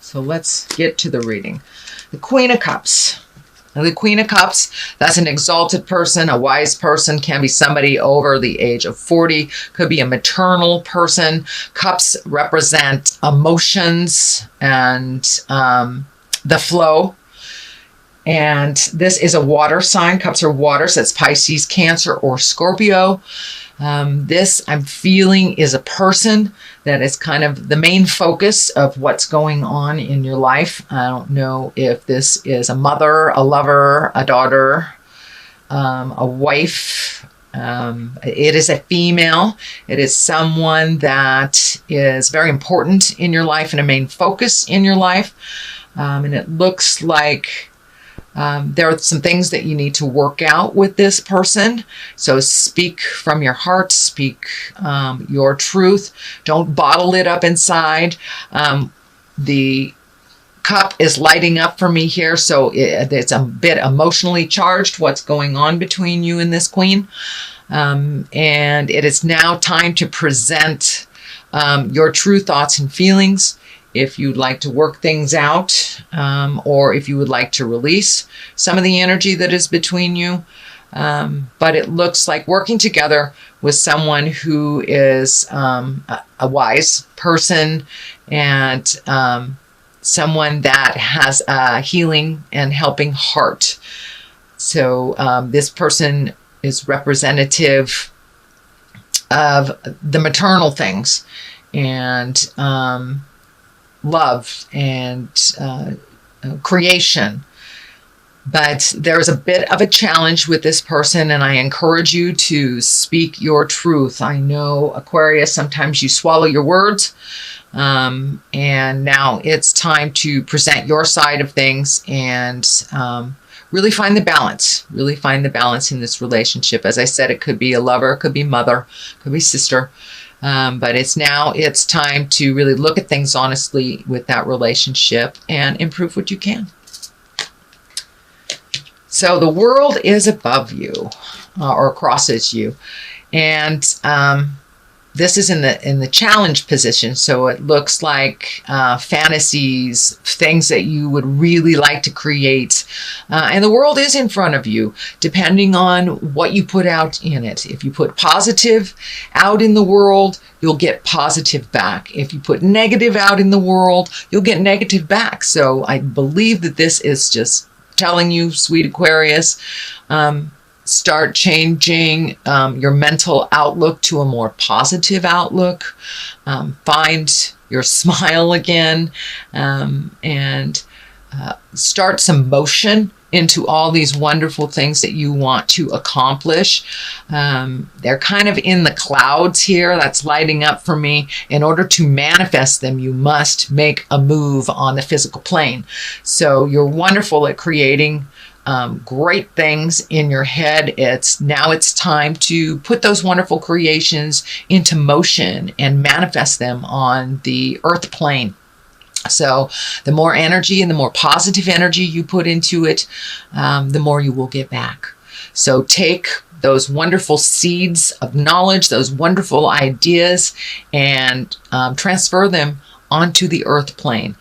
So let's get to the reading. The Queen of Cups. Now, the Queen of Cups, that's an exalted person, a wise person, can be somebody over the age of 40, could be a maternal person. Cups represent emotions and the flow. And this is a water sign. Cups are water, so that's Pisces, Cancer, or Scorpio. This, I'm feeling, is a person that is kind of the main focus of what's going on in your life. I don't know if this is a mother, a lover, a daughter, a wife. It is a female. It is someone that is very important in your life and a main focus in your life. And it looks like there are some things that you need to work out with this person. So speak from your heart, speak your truth. Don't bottle it up inside. The cup is lighting up for me here, so it's a bit emotionally charged, what's going on between you and this queen. And it is now time to present your true thoughts and feelings. If you'd like to work things out, or if you would like to release some of the energy that is between you. But it looks like working together with someone who is a wise person and someone that has a healing and helping heart. So this person is representative of the maternal things and love and creation. But there's a bit of a challenge with this person, and I encourage you to speak your truth. I know, Aquarius, sometimes you swallow your words, and now it's time to present your side of things and really find the balance. Really find the balance in this relationship. As I said, it could be a lover, it could be mother, it could be sister. But it's time to really look at things honestly with that relationship and improve what you can. So the world is above you or crosses you. And this is in the challenge position. So it looks like fantasies, things that you would really like to create. And the world is in front of you, depending on what you put out in it. If you put positive out in the world, you'll get positive back. If you put negative out in the world, you'll get negative back. So I believe that this is just telling you, sweet Aquarius, start changing your mental outlook to a more positive outlook. Find your smile again, and start some motion into all these wonderful things that you want to accomplish. They're kind of in the clouds here. That's lighting up for me. In order to manifest them, you must make a move on the physical plane. So you're wonderful at creating great things in your head. Now it's time to put those wonderful creations into motion and manifest them on the earth plane. So the more energy and the more positive energy you put into it, the more you will get back. So take those wonderful seeds of knowledge, those wonderful ideas, and transfer them onto the earth plane.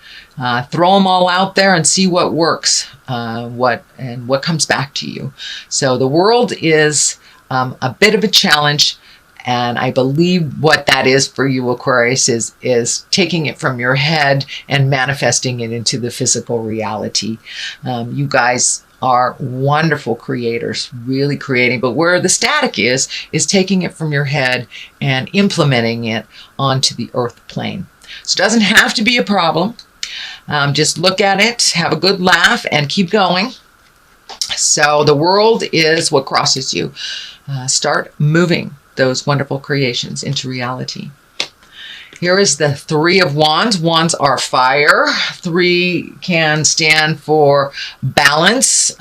Throw them all out there and see what works, what comes back to you. So the world is a bit of a challenge. And I believe what that is for you, Aquarius, is taking it from your head and manifesting it into the physical reality. You guys are wonderful creators, really creating. But where the static is taking it from your head and implementing it onto the earth plane. So it doesn't have to be a problem. Just look at it, have a good laugh, and keep going. So the world is what crosses you. Start moving those wonderful creations into reality. Here is the Three of Wands. Wands are fire. 3 can stand for balance,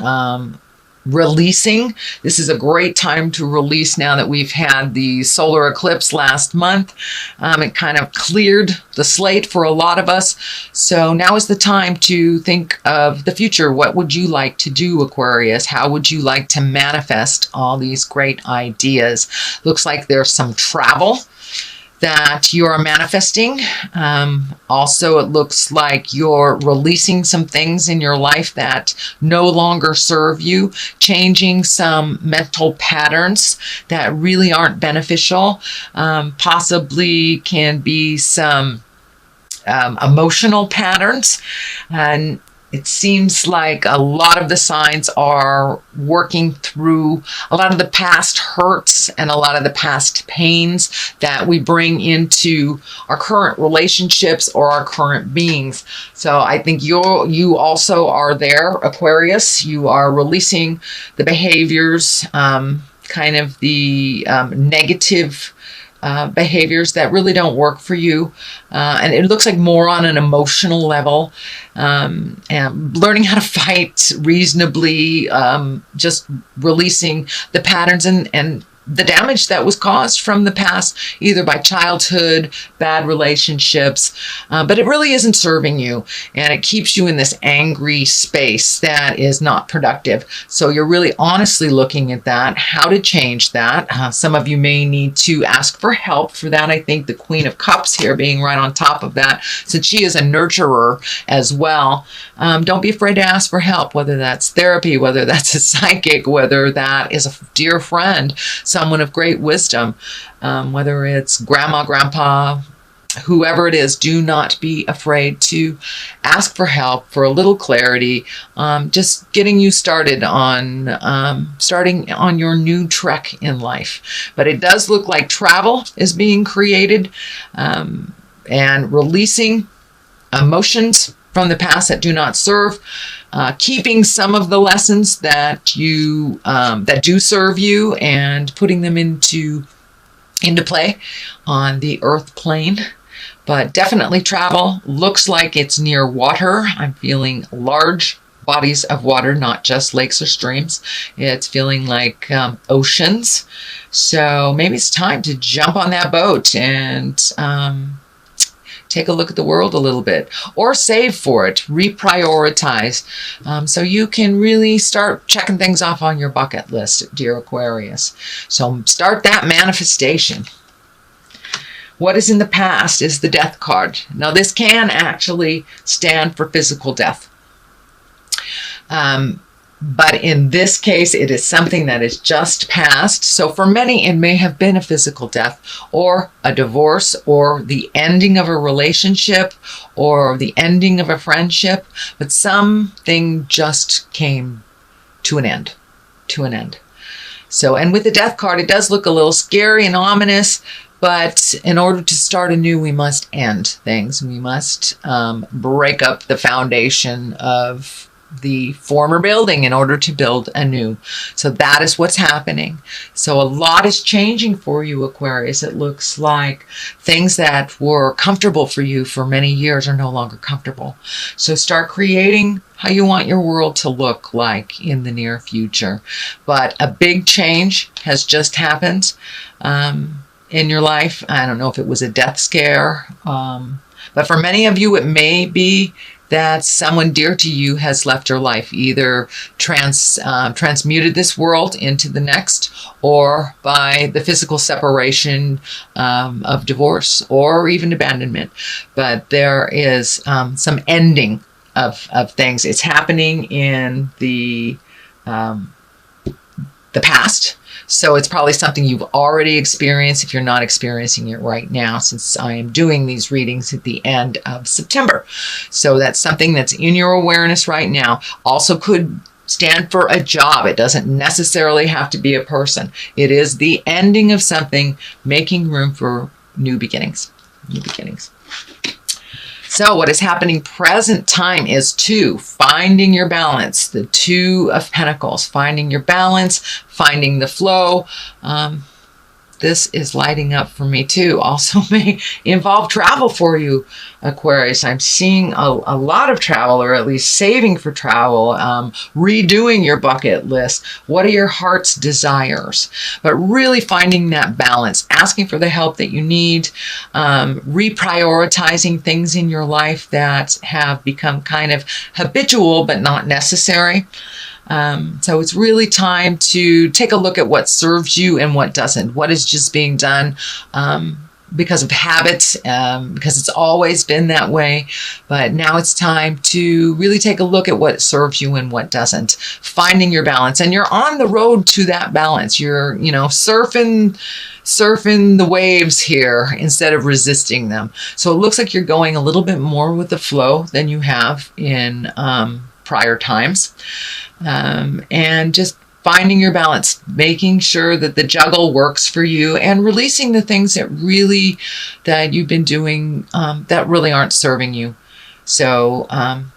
releasing. This is a great time to release now that we've had the solar eclipse last month. It kind of cleared the slate for a lot of us. So now is the time to think of the future. What would you like to do, Aquarius? How would you like to manifest all these great ideas? Looks like there's some travel that you are manifesting. Also, it looks like you're releasing some things in your life that no longer serve you, changing some mental patterns that really aren't beneficial, possibly can be some emotional patterns. And it seems like a lot of the signs are working through a lot of the past hurts and a lot of the past pains that we bring into our current relationships or our current beings. So I think you also are there, Aquarius. You are releasing the behaviors, kind of the negative behaviors that really don't work for you. And it looks like more on an emotional level, and learning how to fight reasonably, just releasing the patterns and the damage that was caused from the past, either by childhood, bad relationships, but it really isn't serving you, and it keeps you in this angry space that is not productive. So you're really honestly looking at that, how to change that. Some of you may need to ask for help for that. I think the Queen of Cups here being right on top of that, since she is a nurturer as well. Don't be afraid to ask for help, whether that's therapy, whether that's a psychic, whether that is a dear friend, someone of great wisdom, whether it's grandma, grandpa, whoever it is. Do not be afraid to ask for help, for a little clarity, just getting you started on starting on your new trek in life. But it does look like travel is being created, and releasing emotions from the past that do not serve, keeping some of the lessons that you that do serve you, and putting them into play on the earth plane. But definitely travel. Looks like it's near water. I'm feeling large bodies of water, not just lakes or streams. It's feeling like oceans. So maybe it's time to jump on that boat and take a look at the world a little bit, or save for it, reprioritize, so you can really start checking things off on your bucket list, dear Aquarius. So start that manifestation. What is in the past is the Death card. Now this can actually stand for physical death. But in this case, it is something that is just past. So for many, it may have been a physical death, or a divorce, or the ending of a relationship, or the ending of a friendship. But something just came to an end, So, and with the Death card, it does look a little scary and ominous. But in order to start anew, we must end things. We must break up the foundation of the former building in order to build anew. So that is what's happening. So a lot is changing for you, Aquarius. It looks like things that were comfortable for you for many years are no longer comfortable. So start creating how you want your world to look like in the near future. But a big change has just happened in your life. I don't know if it was a death scare, but for many of you, it may be that someone dear to you has left your life, either transmuted this world into the next, or by the physical separation of divorce, or even abandonment. But there is some ending of things. It's happening in the past. So it's probably something you've already experienced if you're not experiencing it right now, since I am doing these readings at the end of September. So that's something that's in your awareness right now. Also could stand for a job. It doesn't necessarily have to be a person. It is the ending of something, making room for new beginnings. So what is happening present time is 2, finding your balance, the 2 of Pentacles, finding your balance, finding the flow. This is lighting up for me too. Also may involve travel for you, Aquarius. I'm seeing a lot of travel, or at least saving for travel, redoing your bucket list. What are your heart's desires? But really finding that balance, asking for the help that you need, reprioritizing things in your life that have become kind of habitual but not necessary. So it's really time to take a look at what serves you and what doesn't. What is just being done because of habits, because it's always been that way. But now it's time to really take a look at what serves you and what doesn't. Finding your balance, and you're on the road to that balance. You're, surfing the waves here instead of resisting them. So it looks like you're going a little bit more with the flow than you have in prior times, and just finding your balance, making sure that the juggle works for you, and releasing the things that you've been doing that really aren't serving you. So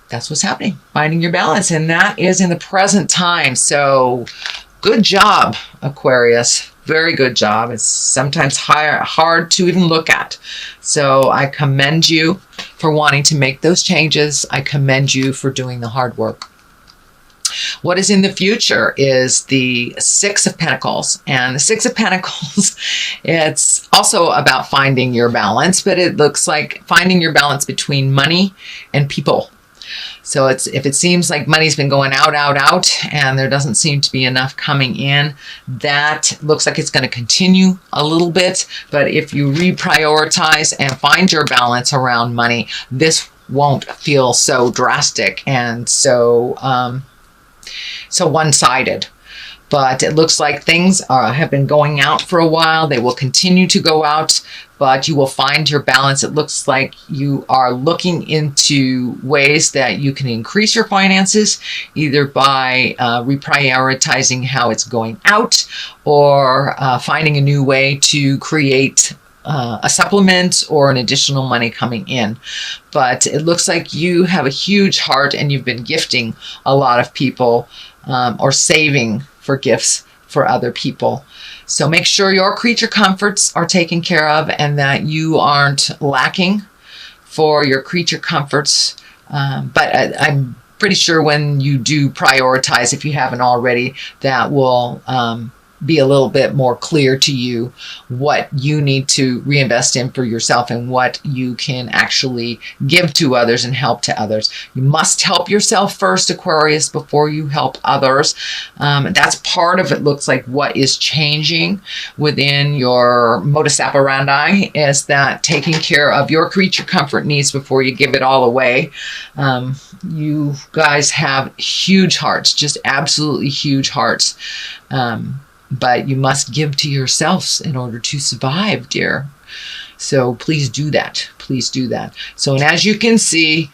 that's what's happening, finding your balance, and that is in the present time. So good job, Aquarius. Very good job. It's sometimes hard to even look at. So I commend you for wanting to make those changes. I commend you for doing the hard work. What is in the future is the Six of Pentacles. And the Six of Pentacles, it's also about finding your balance, but it looks like finding your balance between money and people. So if it seems like money's been going out, and there doesn't seem to be enough coming in, that looks like it's going to continue a little bit. But if you reprioritize and find your balance around money, this won't feel so drastic and so one-sided. But it looks like things have been going out for a while. They will continue to go out, but you will find your balance. It looks like you are looking into ways that you can increase your finances, either by reprioritizing how it's going out, or finding a new way to create a supplement or an additional money coming in. But it looks like you have a huge heart, and you've been gifting a lot of people, or saving for gifts for other people. So make sure your creature comforts are taken care of, and that you aren't lacking for your creature comforts. But I'm pretty sure when you do prioritize, if you haven't already, that will be a little bit more clear to you what you need to reinvest in for yourself, and what you can actually give to others and help to others. You must help yourself first, Aquarius, before you help others. That's part of it. Looks like what is changing within your modus operandi is that taking care of your creature comfort needs before you give it all away. You guys have huge hearts, just absolutely huge hearts. But you must give to yourselves in order to survive, dear. So please do that. Please do that. So, and as you can see,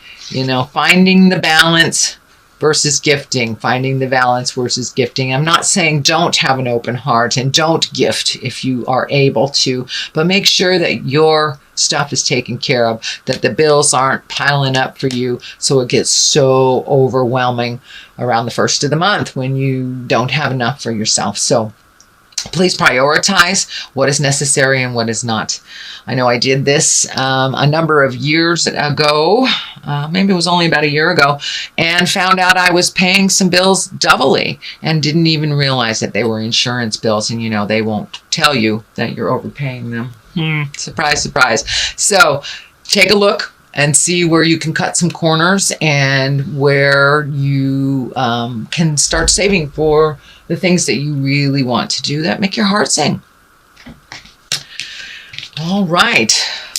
finding the balance versus gifting, finding the balance versus gifting. I'm not saying don't have an open heart and don't gift if you are able to, but make sure that your stuff is taken care of, that the bills aren't piling up for you so it gets so overwhelming around the first of the month when you don't have enough for yourself. So please prioritize what is necessary and what is not. I know I did this a number of years ago, maybe it was only about a year ago, and found out I was paying some bills doubly and didn't even realize that they were insurance bills. And they won't tell you that you're overpaying them. Surprise, surprise. So take a look and see where you can cut some corners, and where you can start saving for the things that you really want to do that make your heart sing. All right.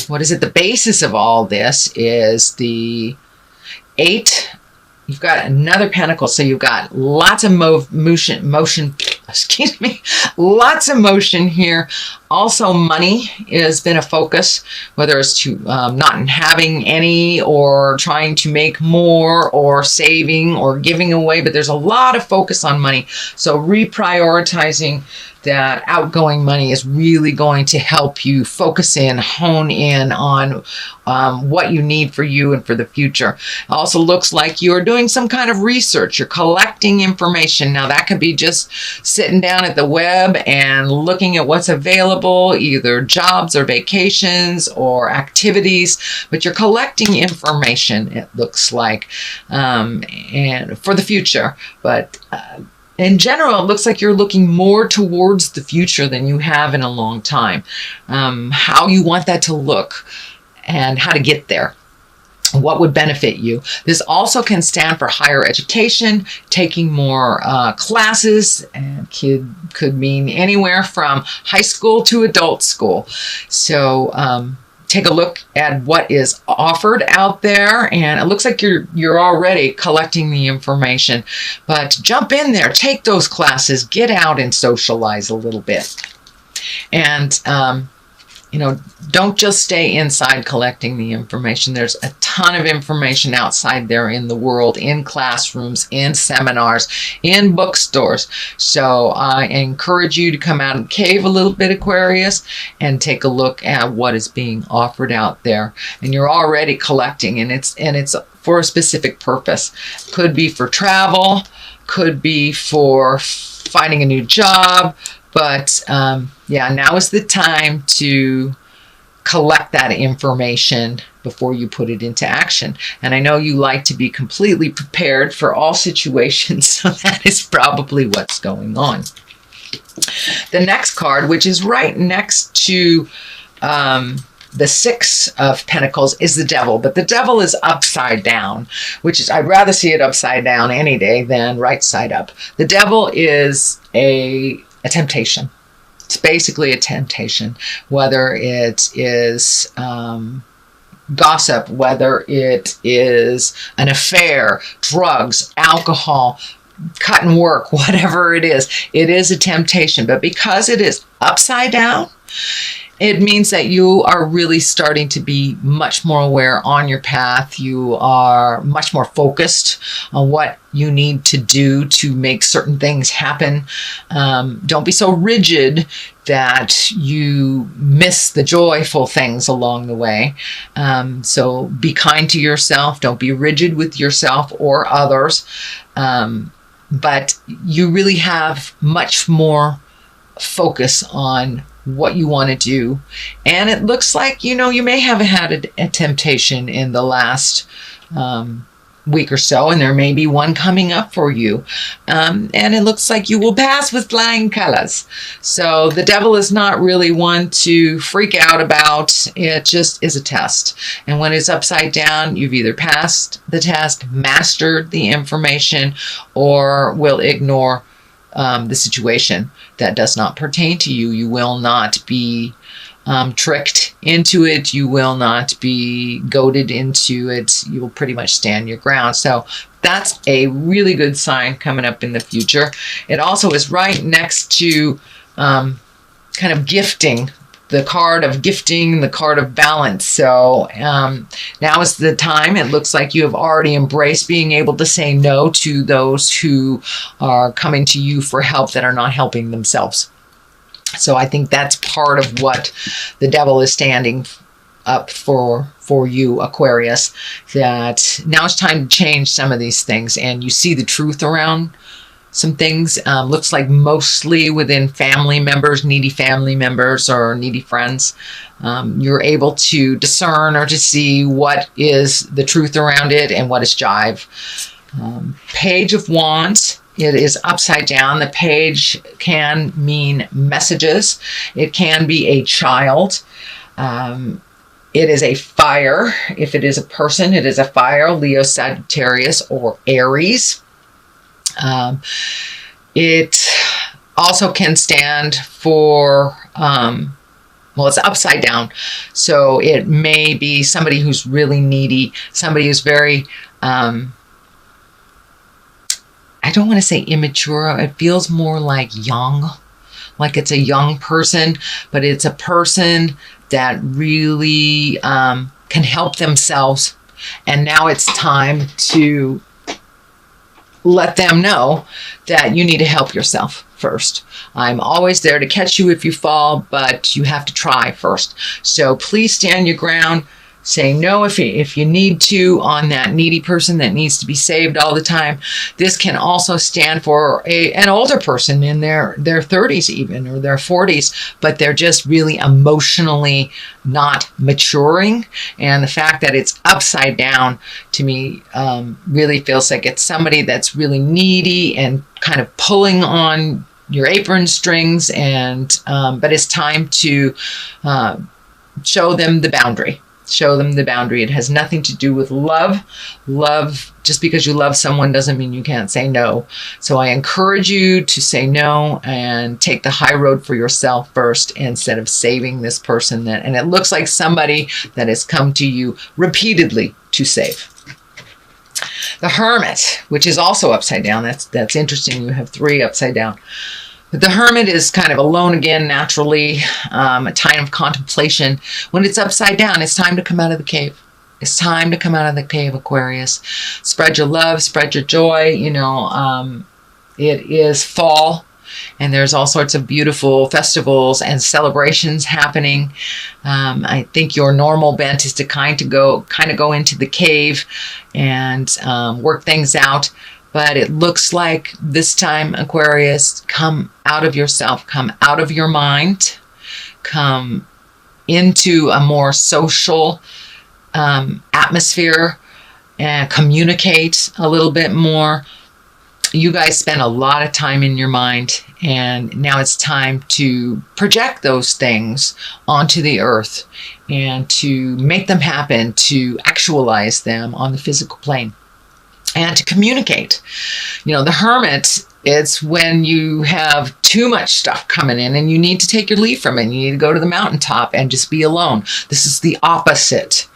What is it? The basis of all this is the 8. You've got another pentacle, so you've got lots of motion, excuse me, lots of motion here. Also, money has been a focus, whether it's to not having any, or trying to make more, or saving, or giving away, but there's a lot of focus on money. So reprioritizing that outgoing money is really going to help you focus in, hone in on what you need for you and for the future. It also looks like you're doing some kind of research. You're collecting information. Now that could be just sitting down at the web and looking at what's available, either jobs or vacations or activities, but you're collecting information, it looks like, and for the future. But in general, it looks like you're looking more towards the future than you have in a long time. How you want that to look and how to get there. What would benefit you? This also can stand for higher education, taking more classes, and could mean anywhere from high school to adult school. So take a look at what is offered out there, and it looks like you're already collecting the information. But jump in there, take those classes, get out and socialize a little bit, and don't just stay inside collecting the information. There's a ton of information outside there in the world, in classrooms, in seminars, in bookstores. So I encourage you to come out and cave a little bit, Aquarius, and take a look at what is being offered out there. And you're already collecting, and it's for a specific purpose. Could be for travel, could be for finding a new job. But yeah, now is the time to collect that information before you put it into action. And I know you like to be completely prepared for all situations, so that is probably what's going on. The next card, which is right next to the Six of Pentacles, is the Devil. But the Devil is upside down, which is, I'd rather see it upside down any day than right side up. The Devil is a temptation. It's basically a temptation, whether it is gossip, whether it is an affair, drugs, alcohol, cut and work, whatever it is a temptation. But because it is upside down, it means that you are really starting to be much more aware on your path. You are much more focused on what you need to do to make certain things happen. Don't be so rigid that you miss the joyful things along the way. So be kind to yourself. Don't be rigid with yourself or others. But you really have much more focus on what you want to do. And it looks like, you may have had a temptation in the last week or so, and there may be one coming up for you. And it looks like you will pass with flying colors. So the Devil is not really one to freak out about. It just is a test. And when it's upside down, you've either passed the test, mastered the information, or will ignore the situation that does not pertain to you. You will not be tricked into it. You will not be goaded into it. You will pretty much stand your ground. So that's a really good sign coming up in the future. It also is right next to kind of gifting. The card of gifting, the card of balance. So now is the time. It looks like you have already embraced being able to say no to those who are coming to you for help that are not helping themselves. So I think that's part of what the Devil is standing up for you, Aquarius, that now it's time to change some of these things, and you see the truth around some things. Looks like mostly within family members, needy family members or needy friends. You're able to discern or to see what is the truth around it and what is jive. Page of Wands. It is upside down. The page can mean messages. It can be a child. It is a fire. If it is a person, it is a fire. Leo, Sagittarius, or Aries. It also can stand for, it's upside down. So it may be somebody who's really needy, somebody who's very, I don't want to say immature. It feels more like young, like it's a young person, but it's a person that really can help themselves. And now it's time to let them know that you need to help yourself first. I'm always there to catch you if you fall, but you have to try first. So please stand your ground. Say no if you need to on that needy person that needs to be saved all the time. This can also stand for an older person in their 30s even, or their 40s, but they're just really emotionally not maturing. And the fact that it's upside down to me really feels like it's somebody that's really needy and kind of pulling on your apron strings, and but it's time to show them the boundary. Show them the boundary. It has nothing to do with love. Love, just because you love someone doesn't mean you can't say no. So I encourage you to say no and take the high road for yourself first instead of saving this person. And it looks like somebody that has come to you repeatedly to save. The Hermit, which is also upside down. That's interesting. You have 3 upside down. But the Hermit is kind of alone again, naturally, a time of contemplation. When it's upside down, it's time to come out of the cave. It's time to come out of the cave, Aquarius. Spread your love, spread your joy. It is fall, and there's all sorts of beautiful festivals and celebrations happening. I think your normal bent is to kind of go into the cave and work things out. But it looks like this time, Aquarius, come out of yourself, come out of your mind, come into a more social atmosphere and communicate a little bit more. You guys spend a lot of time in your mind, and now it's time to project those things onto the earth and to make them happen, to actualize them on the physical plane. And to communicate. The Hermit, it's when you have too much stuff coming in and you need to take your leave from it. You need to go to the mountaintop and just be alone. This is the opposite.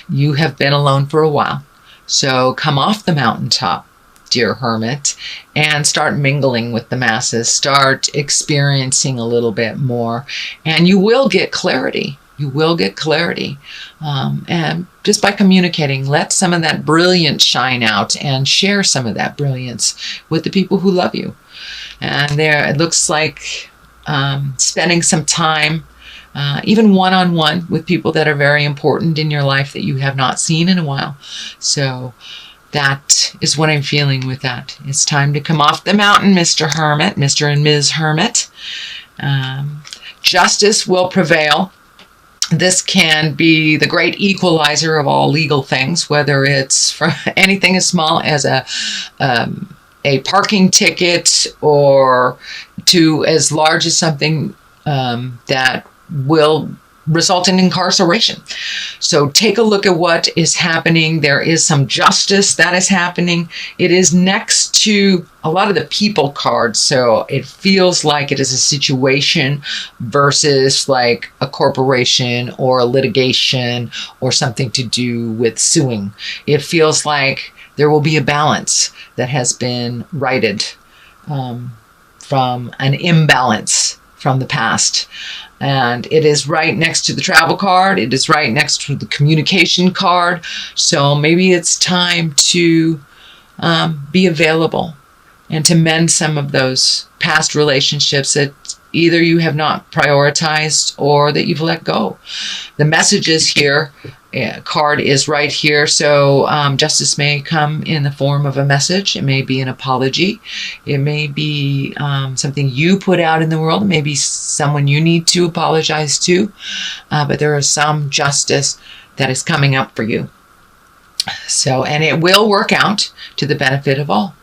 You have been alone for a while. So come off the mountaintop, dear Hermit, and start mingling with the masses. Start experiencing a little bit more. And you will get clarity. You will get clarity. And just by communicating, let some of that brilliance shine out and share some of that brilliance with the people who love you. And it looks like spending some time, even one-on-one with people that are very important in your life that you have not seen in a while. So that is what I'm feeling with that. It's time to come off the mountain, Mr. Hermit, Mr. and Ms. Hermit. Justice will prevail. This can be the great equalizer of all legal things, whether it's for anything as small as a parking ticket or to as large as something that will result in incarceration. So take a look at what is happening. There is some justice that is happening. It is next to a lot of the people cards. So it feels like it is a situation versus like a corporation or a litigation or something to do with suing. It feels like there will be a balance that has been righted from an imbalance from the past. And it is right next to the travel card. It is right next to the communication card. So maybe it's time to be available and to mend some of those past relationships that either you have not prioritized or that you've let go. The messages here, card is right here. So justice may come in the form of a message. It may be an apology. It may be something you put out in the world. It may be someone you need to apologize to. But there is some justice that is coming up for you. So, and it will work out to the benefit of all.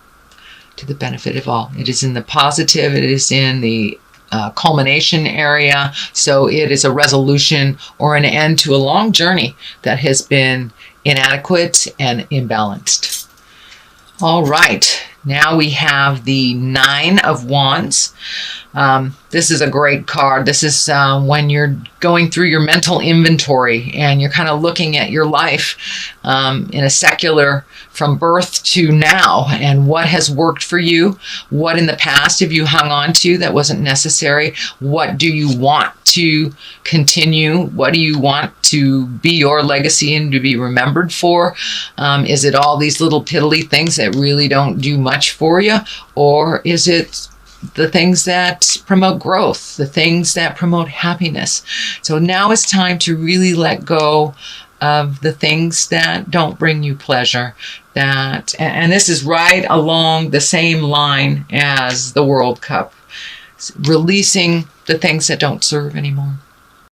To the benefit of all. It is in the positive. It is in the culmination area. So it is a resolution or an end to a long journey that has been inadequate and imbalanced. All right. Now we have the 9 of Wands. This is a great card. This is when you're going through your mental inventory and you're kind of looking at your life in a secular from birth to now and what has worked for you, what in the past have you hung on to that wasn't necessary, what do you want to continue, what do you want to be your legacy and to be remembered for? Is it all these little piddly things that really don't do much for you, or is it the things that promote growth, the things that promote happiness? So now it's time to really let go of the things that don't bring you pleasure. And this is right along the same line as the World Cup. Releasing the things that don't serve anymore.